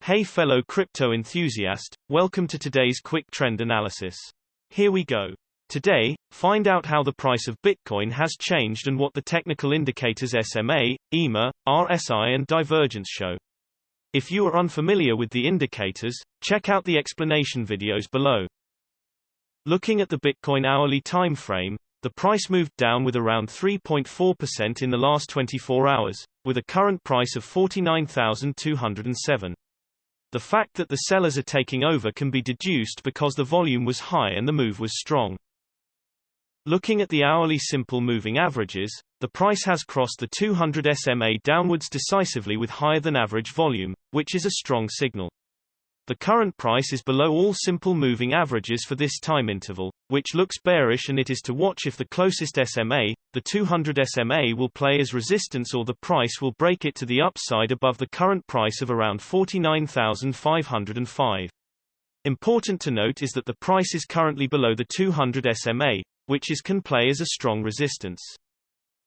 Hey fellow crypto enthusiast, welcome to today's quick trend analysis. Here we go. Today, find out how the price of Bitcoin has changed and what the technical indicators SMA, EMA, RSI and divergence show. If you are unfamiliar with the indicators, check out the explanation videos below. Looking at the Bitcoin hourly time frame, the price moved down with around 3.4% in the last 24 hours, with a current price of 49,207. The fact that the sellers are taking over can be deduced because the volume was high and the move was strong. Looking at the hourly simple moving averages, the price has crossed the 200 SMA downwards decisively with higher than average volume, which is a strong signal. The current price is below all simple moving averages for this time interval, which looks bearish, and it is to watch if the closest SMA, the 200 SMA, will play as resistance or the price will break it to the upside above the current price of around 49,505. Important to note is that the price is currently below the 200 SMA, which can play as a strong resistance.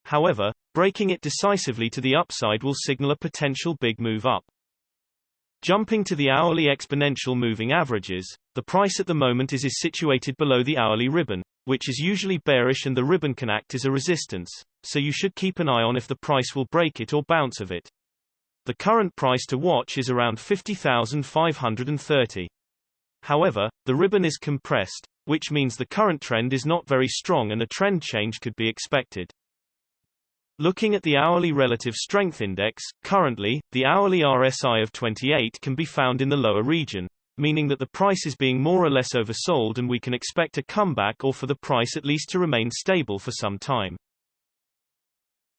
However, breaking it decisively to the upside will signal a potential big move up. Jumping to the hourly exponential moving averages, the price at the moment is situated below the hourly ribbon, which is usually bearish, and the ribbon can act as a resistance, so you should keep an eye on if the price will break it or bounce of it. The current price to watch is around 50,530. However, the ribbon is compressed, which means the current trend is not very strong and a trend change could be expected. Looking at the hourly relative strength index, currently, the hourly RSI of 28 can be found in the lower region, meaning that the price is being more or less oversold and we can expect a comeback or for the price at least to remain stable for some time.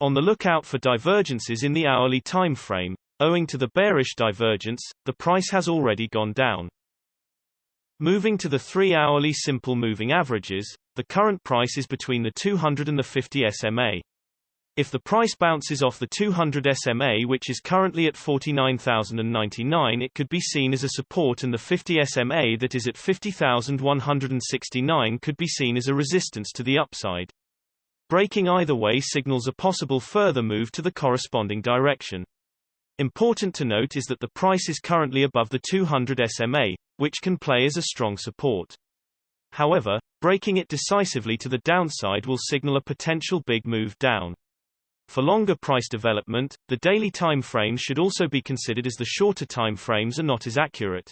On the lookout for divergences in the hourly time frame. Owing to the bearish divergence, the price has already gone down. Moving to the 3-hourly simple moving averages, the current price is between the 200 and the 50 SMA. If the price bounces off the 200 SMA, which is currently at 49,099, it could be seen as a support, and the 50 SMA, that is at 50,169, could be seen as a resistance to the upside. Breaking either way signals a possible further move to the corresponding direction. Important to note is that the price is currently above the 200 SMA, which can play as a strong support. However, breaking it decisively to the downside will signal a potential big move down. For longer price development, the daily time frames should also be considered, as the shorter time frames are not as accurate.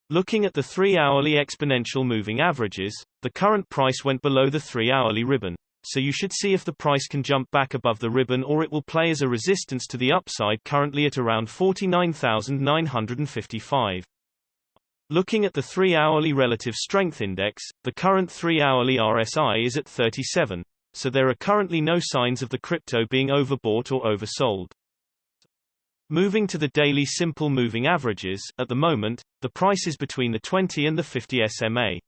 Looking at the 3-hourly exponential moving averages, the current price went below the 3-hourly ribbon, so you should see if the price can jump back above the ribbon or it will play as a resistance to the upside, currently at around 49,955. Looking at the 3-hourly relative strength index, the current 3-hourly RSI is at 37. So there are currently no signs of the crypto being overbought or oversold. Moving to the daily simple moving averages, at the moment, the price is between the 20 and the 50 SMA.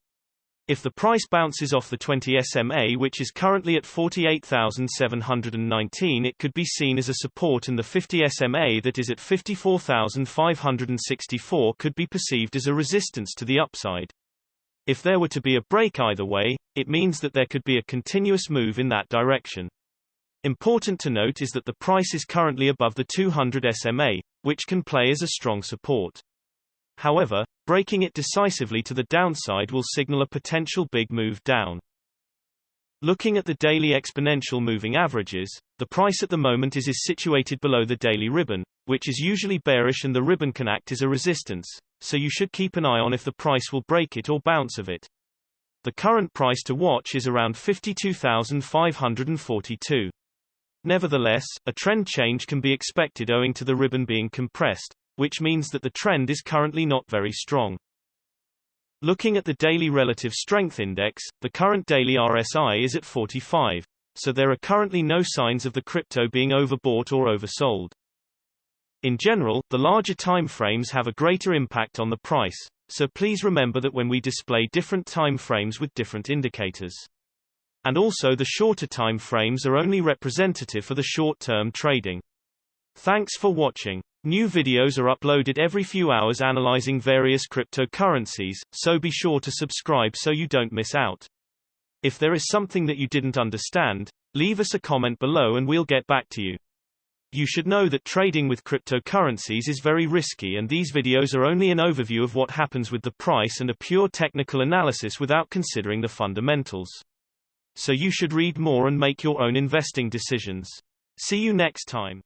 If the price bounces off the 20 SMA, which is currently at 48,719, it could be seen as a support, and the 50 SMA, that is at 54,564, could be perceived as a resistance to the upside. If there were to be a break either way, it means that there could be a continuous move in that direction. Important to note is that the price is currently above the 200 SMA, which can play as a strong support. However, breaking it decisively to the downside will signal a potential big move down. Looking at the daily exponential moving averages, the price at the moment is situated below the daily ribbon, which is usually bearish, and the ribbon can act as a resistance, so you should keep an eye on if the price will break it or bounce of it. The current price to watch is around 52,542. Nevertheless, a trend change can be expected owing to the ribbon being compressed, which means that the trend is currently not very strong. Looking at the daily relative strength index, the current daily RSI is at 45, so there are currently no signs of the crypto being overbought or oversold. In general, the larger time frames have a greater impact on the price, so please remember that when we display different time frames with different indicators. And also, the shorter time frames are only representative for the short-term trading. Thanks for watching. New videos are uploaded every few hours analyzing various cryptocurrencies, so be sure to subscribe so you don't miss out. If there is something that you didn't understand, leave us a comment below and we'll get back to you. You should know that trading with cryptocurrencies is very risky, and these videos are only an overview of what happens with the price and a pure technical analysis without considering the fundamentals. So you should read more and make your own investing decisions. See you next time.